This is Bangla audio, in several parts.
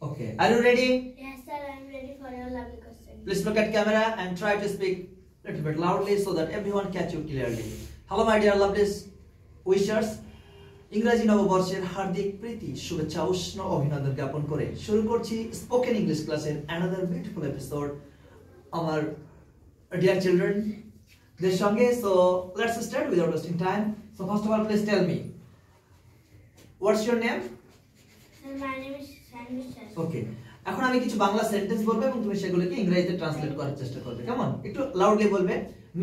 Okay. Are you ready? Yes, sir. I am ready for your lovely question. Please look at camera and try to speak a little bit loudly so that everyone catch you clearly. Hello, my dear lovely wishers. ইংরেজি নববর্ষের হার্দিক প্রীতি শুভেচ্ছা উষ্ণ অভিনন্দন জ্ঞাপন করে শুরু করছি স্পোকেন ইংলিশ ক্লাসের another beautiful episode আমার dear children দের সঙ্গে. So let's start without wasting time. So first of all, please tell me what's your name? Sir, my name is Sanjay. Okay. এখন আমি কিছু বাংলা সেন্টেন্স বলবো এবং তুমি সেগুলোকে ইংরেজিতে ট্রান্সলেট করার চেষ্টা করবে. কেমন? একটু লাউডলি বলবে.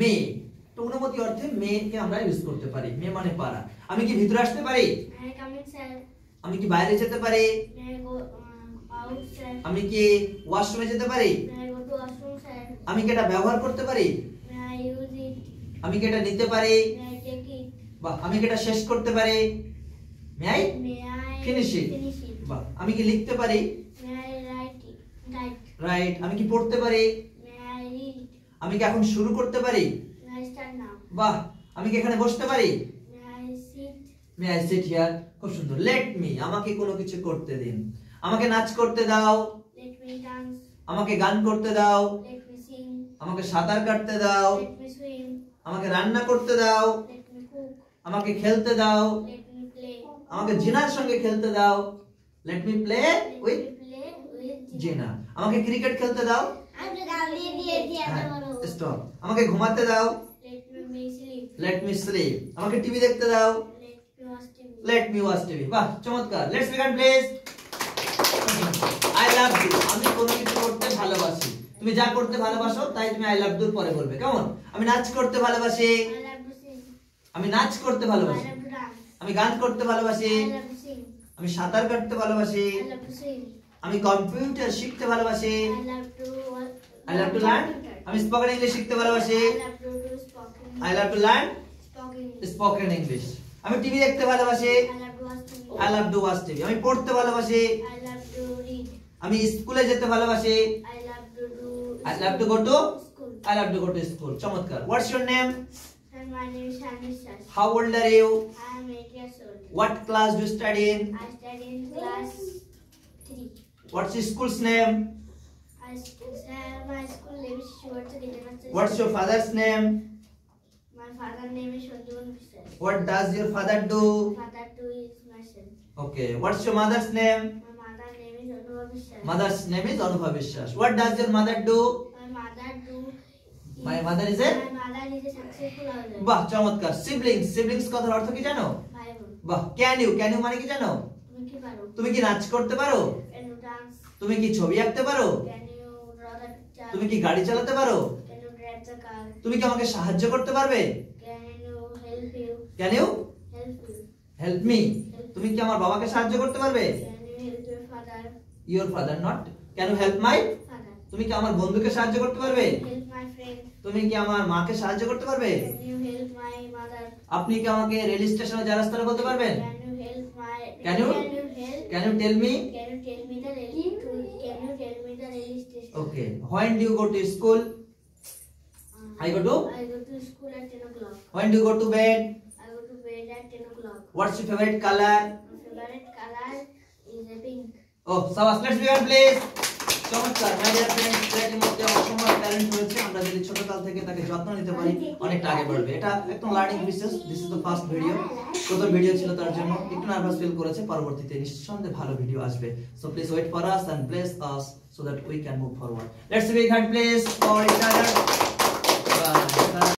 মে তো অনুমতি অর্থে মে কে আমরা ইউজ করতে পারি. মে মানে পারা. আমি কি ভিতরে আসতে পারি? May I come in, sir? আমি কি বাইরে যেতে পারি? May I go out, sir? আমি কি ওয়াশরুমে যেতে পারি? May I go to washroom, sir? আমি কি এটা ব্যবহার করতে পারি? May I use it? আমি কি এটা নিতে পারি? May I take it? বাহ. আমি কি এটা শেষ করতে পারি? May I May I finish it? finish it? বাহ. আমি কি লিখতে পারি? May I write it? Write. Right. আমি কি পড়তে পারি? May I read it? আমি কি এখন শুরু করতে পারি? May I start now? বাহ. আমি কি এখানে বসতে পারি? May I sit? May I sit here? খুব সুন্দর. লেট মি আমাকে কোনো কিছু করতে দিন. আমাকে নাচ করতে দাও. Let me dance. আমাকে গান করতে দাও. Let me sing. আমাকে সাঁতার কাটতে দাও. Let me swim. আমাকে রান্না করতে দাও. Let me cook. আমাকে খেলতে দাও. Let me play. আমাকে জিনার সঙ্গে খেলতে দাও. Let me play Let with me play with জিনা. আমাকে ক্রিকেট খেলতে দাও. স্টপ. আমাকে ঘুমাতে দাও. Let me sleep. Let me sleep. আমাকে টিভি দেখতে দাও. Let me watch TV. Let me watch TV. বাহ, চমৎকার. Let's begin please. I love you আমি কোনো কিছু করতে ভালোবাসি. তুমি যা করতে ভালোবাসো তাই তুমি আই লাভ ইউর পরে বলবে. কেমন? আমি নাচ করতে ভালোবাসি. I love to sing. আমি নাচ করতে I ভালোবাসি. love to dance. আমি গান করতে ভালোবাসি. I love to sing. আমি সাঁতার কাটতে ভালোবাসি. I love to swim. আমি কম্পিউটার শিখতে ভালোবাসি. I love to I love to learn. আমি স্পোকেন ইংলিশ শিখতে ভালোবাসি. I love to do spoken. I love to learn Spoken. Spoken English. আমি টিভি দেখতে ভালোবাসি. I love to watch TV. I love to watch TV. আমি পড়তে ভালোবাসি. I love to read. আমি স্কুলে যেতে ভালোবাসি. I love to do. I love to go to school. I love to go to school. চমৎকার. What's your name? And my name is Shanish. How old are you? I am 8 years old. What class do you study in? I study in class 3. What's your school's name? My school name is Shivaji University. What's your father's name? My father's name is Shantuvan Biswas. What does your father do? My father too is my son. Okay. What's your mother's name? My mother's name is Anubha Biswas. Mother's name is Anubha Vishwas. What does your mother do? My mother too. My mother is a My mother is a successful husband. বাহ, চমৎকার. Siblings. Siblings কথার অর্থ কি জানো? ভাই বোন। বাহ. Can you মানে কি জানো? তুমি কি পারো? তুমি কি নাচ করতে পারো? Can you dance? তুমি কি ছবি আঁকতে পারো? Can you draw the picture? তুমি কি গাড়ি চালাতে পারো? Can you drive the car? তুমি কি আমাকে সাহায্য করতে পারবে? Can you help you? Can you Help you? help me? তুমি কি আমার বাবাকে সাহায্য করতে পারবে? Can you help your father? Your father not. Can you help my? Father. তুমি কি আমার বন্ধুকে সাহায্য করতে পারবে? Help my friend. তুমি কি আমার মাকে সাহায্য করতে পারবে? Can you help my mother? আপনি কি আমাকে রেল স্টেশনে যাওয়ার রাস্তাটা বলতে পারবেন? Can you help my? Can you? Can you help? Can you tell me? Can you tell me the rail? Can you tell me the rail station? Okay. When do you go to school? I go to? I go to school at 10 o'clock. When do you go to bed? I go to bed at 10 o'clock. What's your favorite color? My favorite color is a pink. Oh, Savas, let's begin please. চমৎকার. My dear friends, এর মধ্যে অসম্ভব ট্যালেন্ট রয়েছে. আমরা যদি ছোটকাল থেকে তাকে যত্ন নিতে পারি অনেকটা আগে বাড়বে. এটা একদম learning process. This is the first video. প্রথম ভিডিও ছিল তার জন্য একটু নার্ভাস ফিল করেছে. পরবর্তীতে নিঃসন্দেহে ভালো ভিডিও আসবে. So please wait for us and bless us so that we can move forward. Let's begin please for each other.